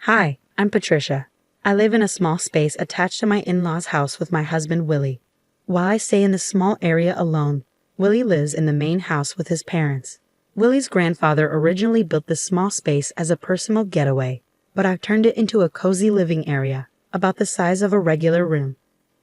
Hi, I'm Patricia. I live in a small space attached to my in-laws' house with my husband Willie. While I stay in this small area alone, Willie lives in the main house with his parents. Willie's grandfather originally built this small space as a personal getaway, but I've turned it into a cozy living area, about the size of a regular room.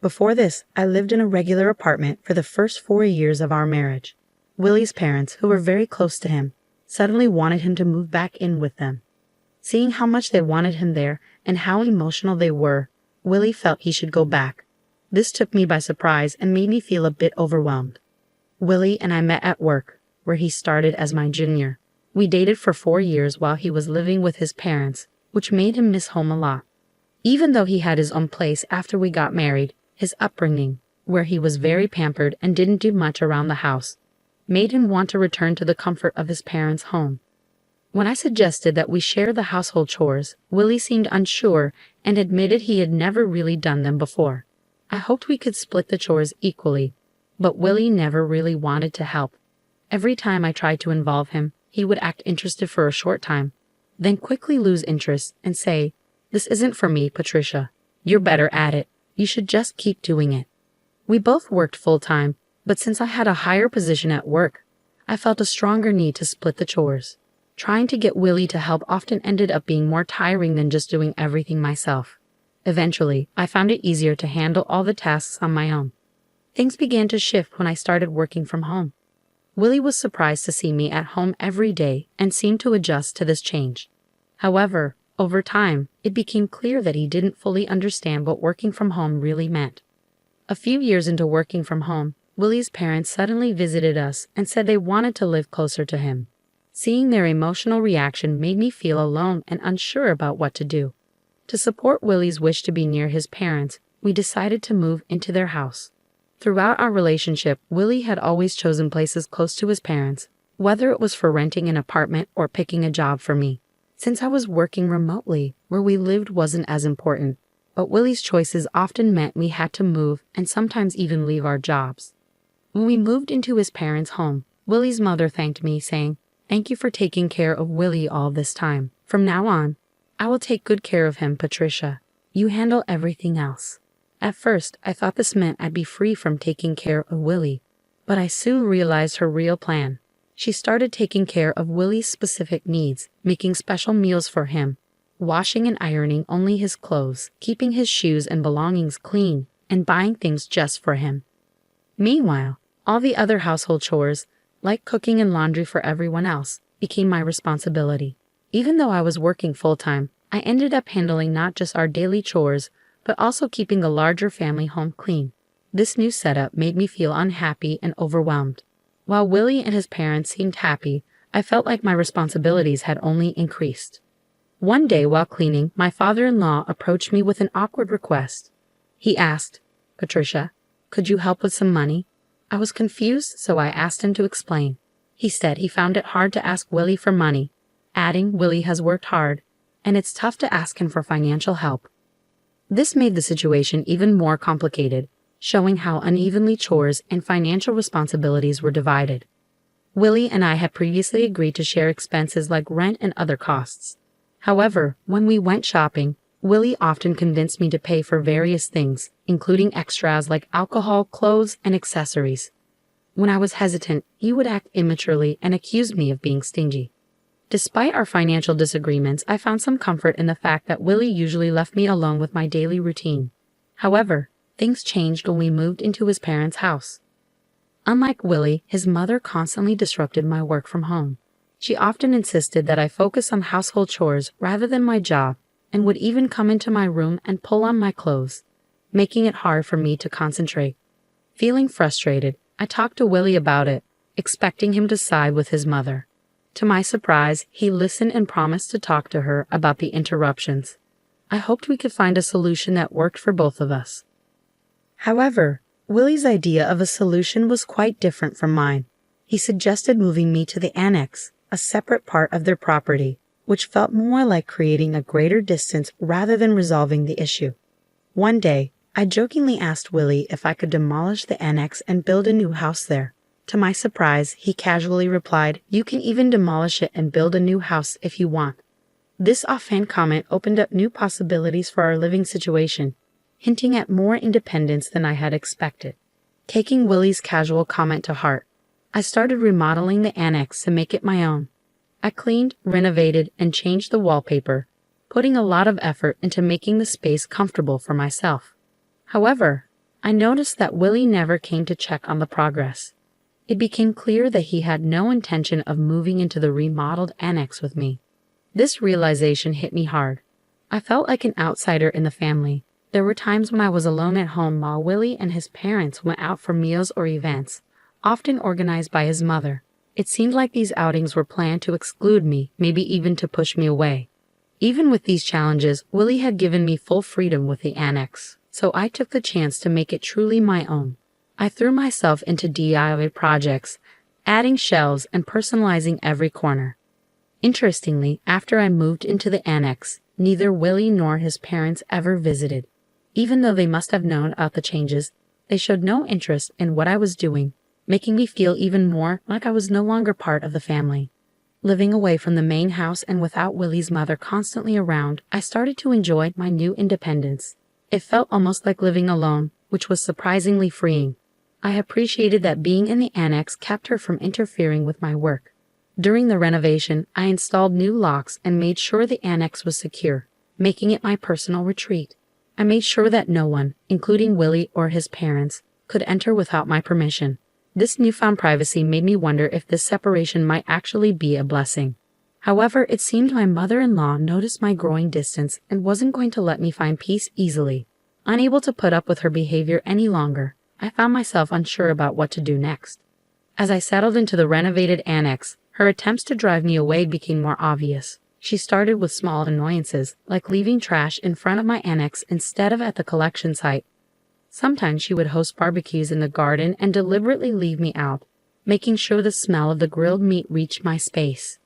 Before this, I lived in a regular apartment for the first 4 years of our marriage. Willie's parents, who were very close to him, suddenly wanted him to move back in with them. Seeing how much they wanted him there and how emotional they were, Willie felt he should go back. This took me by surprise and made me feel a bit overwhelmed. Willie and I met at work, where he started as my junior. We dated for 4 years while he was living with his parents, which made him miss home a lot. Even though he had his own place after we got married, his upbringing, where he was very pampered and didn't do much around the house, made him want to return to the comfort of his parents' home. When I suggested that we share the household chores, Willie seemed unsure and admitted he had never really done them before. I hoped we could split the chores equally, but Willie never really wanted to help. Every time I tried to involve him, he would act interested for a short time, then quickly lose interest and say, "This isn't for me, Patricia. You're better at it. You should just keep doing it." We both worked full-time, but since I had a higher position at work, I felt a stronger need to split the chores. Trying to get Willie to help often ended up being more tiring than just doing everything myself. Eventually, I found it easier to handle all the tasks on my own. Things began to shift when I started working from home. Willie was surprised to see me at home every day and seemed to adjust to this change. However, over time, it became clear that he didn't fully understand what working from home really meant. A few years into working from home, Willie's parents suddenly visited us and said they wanted to live closer to him. Seeing their emotional reaction made me feel alone and unsure about what to do. To support Willie's wish to be near his parents, we decided to move into their house. Throughout our relationship, Willie had always chosen places close to his parents, whether it was for renting an apartment or picking a job for me. Since I was working remotely, where we lived wasn't as important, but Willie's choices often meant we had to move and sometimes even leave our jobs. When we moved into his parents' home, Willie's mother thanked me, saying, "Thank you for taking care of Willie all this time. From now on, I will take good care of him, Patricia. You handle everything else." At first, I thought this meant I'd be free from taking care of Willie, but I soon realized her real plan. She started taking care of Willie's specific needs, making special meals for him, washing and ironing only his clothes, keeping his shoes and belongings clean, and buying things just for him. Meanwhile, all the other household chores, like cooking and laundry for everyone else, became my responsibility. Even though I was working full-time, I ended up handling not just our daily chores, but also keeping a larger family home clean. This new setup made me feel unhappy and overwhelmed. While Willie and his parents seemed happy, I felt like my responsibilities had only increased. One day while cleaning, my father-in-law approached me with an awkward request. He asked, "Patricia, could you help with some money?" I was confused, so I asked him to explain. He said he found it hard to ask Willie for money, adding Willie has worked hard, and it's tough to ask him for financial help. This made the situation even more complicated, showing how unevenly chores and financial responsibilities were divided. Willie and I had previously agreed to share expenses like rent and other costs. However, when we went shopping, Willie often convinced me to pay for various things, including extras like alcohol, clothes, and accessories. When I was hesitant, he would act immaturely and accuse me of being stingy. Despite our financial disagreements, I found some comfort in the fact that Willie usually left me alone with my daily routine. However, things changed when we moved into his parents' house. Unlike Willie, his mother constantly disrupted my work from home. She often insisted that I focus on household chores rather than my job, and would even come into my room and pull on my clothes, making it hard for me to concentrate. Feeling frustrated, I talked to Willie about it, expecting him to side with his mother. To my surprise, he listened and promised to talk to her about the interruptions. I hoped we could find a solution that worked for both of us. However, Willie's idea of a solution was quite different from mine. He suggested moving me to the annex, a separate part of their property, which felt more like creating a greater distance rather than resolving the issue. One day, I jokingly asked Willie if I could demolish the annex and build a new house there. To my surprise, he casually replied, "You can even demolish it and build a new house if you want." This offhand comment opened up new possibilities for our living situation, hinting at more independence than I had expected. Taking Willie's casual comment to heart, I started remodeling the annex to make it my own. I cleaned, renovated, and changed the wallpaper, putting a lot of effort into making the space comfortable for myself. However, I noticed that Willie never came to check on the progress. It became clear that he had no intention of moving into the remodeled annex with me. This realization hit me hard. I felt like an outsider in the family. There were times when I was alone at home while Willie and his parents went out for meals or events, often organized by his mother. It seemed like these outings were planned to exclude me, maybe even to push me away. Even with these challenges, Willie had given me full freedom with the annex, so I took the chance to make it truly my own. I threw myself into DIY projects, adding shelves and personalizing every corner. Interestingly, after I moved into the annex, neither Willie nor his parents ever visited. Even though they must have known about the changes, they showed no interest in what I was doing, making me feel even more like I was no longer part of the family. Living away from the main house and without Willie's mother constantly around, I started to enjoy my new independence. It felt almost like living alone, which was surprisingly freeing. I appreciated that being in the annex kept her from interfering with my work. During the renovation, I installed new locks and made sure the annex was secure, making it my personal retreat. I made sure that no one, including Willie or his parents, could enter without my permission. This newfound privacy made me wonder if this separation might actually be a blessing. However, it seemed my mother-in-law noticed my growing distance and wasn't going to let me find peace easily. Unable to put up with her behavior any longer, I found myself unsure about what to do next. As I settled into the renovated annex, her attempts to drive me away became more obvious. She started with small annoyances, like leaving trash in front of my annex instead of at the collection site. Sometimes she would host barbecues in the garden and deliberately leave me out, making sure the smell of the grilled meat reached my space.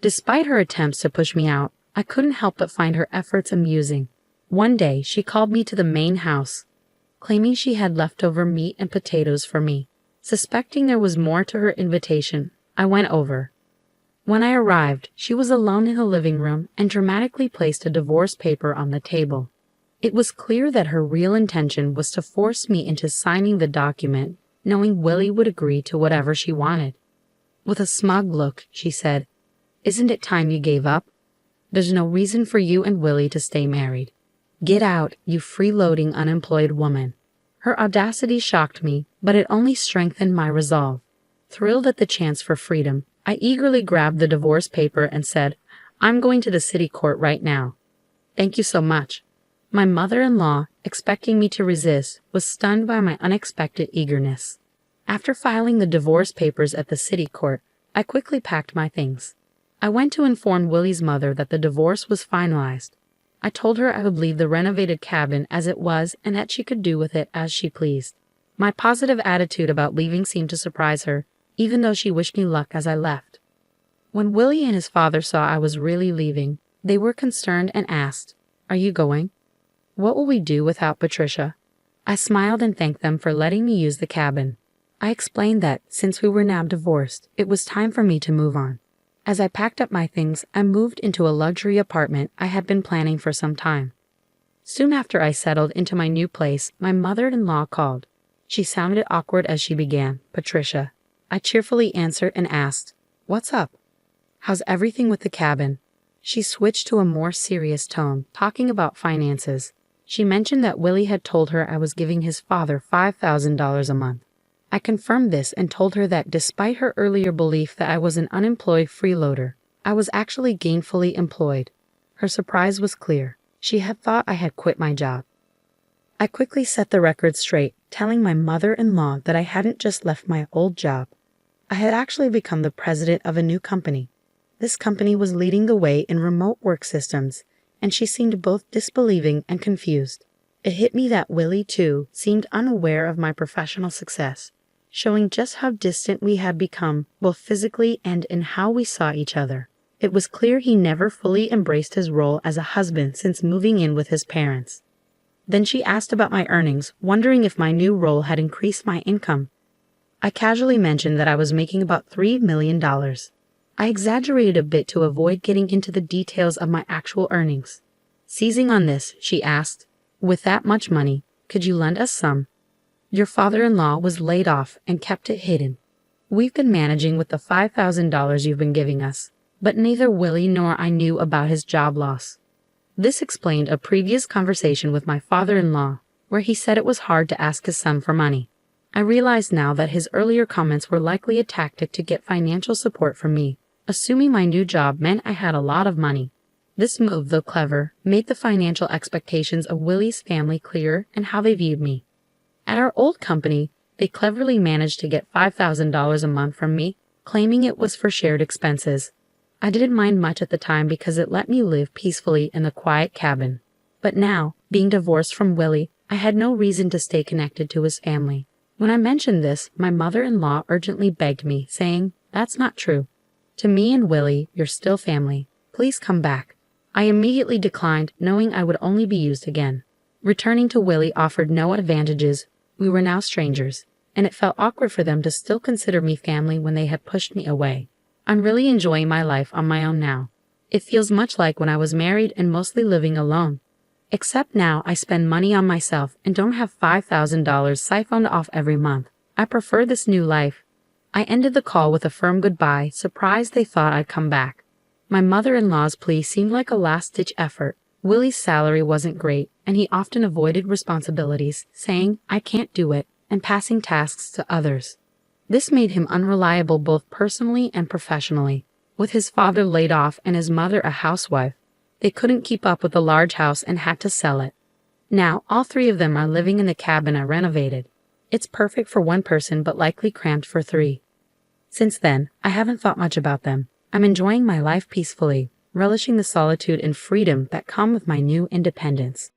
Despite her attempts to push me out, I couldn't help but find her efforts amusing. One day, she called me to the main house, claiming she had leftover meat and potatoes for me. Suspecting there was more to her invitation, I went over. When I arrived, she was alone in the living room and dramatically placed a divorce paper on the table. It was clear that her real intention was to force me into signing the document, knowing Willie would agree to whatever she wanted. With a smug look, she said, "Isn't it time you gave up? There's no reason for you and Willie to stay married. Get out, you freeloading unemployed woman." Her audacity shocked me, but it only strengthened my resolve. Thrilled at the chance for freedom, I eagerly grabbed the divorce paper and said, "I'm going to the city court right now." "Thank you so much." My mother-in-law, expecting me to resist, was stunned by my unexpected eagerness. After filing the divorce papers at the city court, I quickly packed my things. I went to inform Willie's mother that the divorce was finalized. I told her I would leave the renovated cabin as it was and that she could do with it as she pleased. My positive attitude about leaving seemed to surprise her, even though she wished me luck as I left. When Willie and his father saw I was really leaving, they were concerned and asked, "Are you going? What will we do without Patricia?" I smiled and thanked them for letting me use the cabin. I explained that, since we were now divorced, it was time for me to move on. As I packed up my things, I moved into a luxury apartment I had been planning for some time. Soon after I settled into my new place, my mother-in-law called. She sounded awkward as she began, "Patricia." I cheerfully answered and asked, "What's up? How's everything with the cabin?" She switched to a more serious tone, talking about finances. She mentioned that Willie had told her I was giving his father $5,000 a month. I confirmed this and told her that despite her earlier belief that I was an unemployed freeloader, I was actually gainfully employed. Her surprise was clear. She had thought I had quit my job. I quickly set the record straight, telling my mother-in-law that I hadn't just left my old job. I had actually become the president of a new company. This company was leading the way in remote work systems, and she seemed both disbelieving and confused. It hit me that Willie, too, seemed unaware of my professional success, showing just how distant we had become, both physically and in how we saw each other. It was clear he never fully embraced his role as a husband since moving in with his parents. Then she asked about my earnings, wondering if my new role had increased my income. I casually mentioned that I was making about $3 million. I exaggerated a bit to avoid getting into the details of my actual earnings. Seizing on this, she asked, "With that much money, could you lend us some? Your father-in-law was laid off and kept it hidden. We've been managing with the $5,000 you've been giving us, but neither Willie nor I knew about his job loss." This explained a previous conversation with my father-in-law, where he said it was hard to ask his son for money. I realized now that his earlier comments were likely a tactic to get financial support from me, assuming my new job meant I had a lot of money. This move, though clever, made the financial expectations of Willie's family clearer and how they viewed me. At our old company, they cleverly managed to get $5,000 a month from me, claiming it was for shared expenses. I didn't mind much at the time because it let me live peacefully in the quiet cabin. But now, being divorced from Willie, I had no reason to stay connected to his family. When I mentioned this, my mother-in-law urgently begged me, saying, "That's not true. To me and Willie, you're still family. Please come back." I immediately declined, knowing I would only be used again. Returning to Willie offered no advantages. We were now strangers, and it felt awkward for them to still consider me family when they had pushed me away. I'm really enjoying my life on my own now. It feels much like when I was married and mostly living alone. Except now I spend money on myself and don't have $5,000 siphoned off every month. I prefer this new life. I ended the call with a firm goodbye, surprised they thought I'd come back. My mother-in-law's plea seemed like a last-ditch effort. Willie's salary wasn't great, and he often avoided responsibilities, saying, "I can't do it," and passing tasks to others. This made him unreliable both personally and professionally. With his father laid off and his mother a housewife, they couldn't keep up with the large house and had to sell it. Now, all three of them are living in the cabin I renovated. It's perfect for one person but likely cramped for three. Since then, I haven't thought much about them. I'm enjoying my life peacefully, relishing the solitude and freedom that come with my new independence.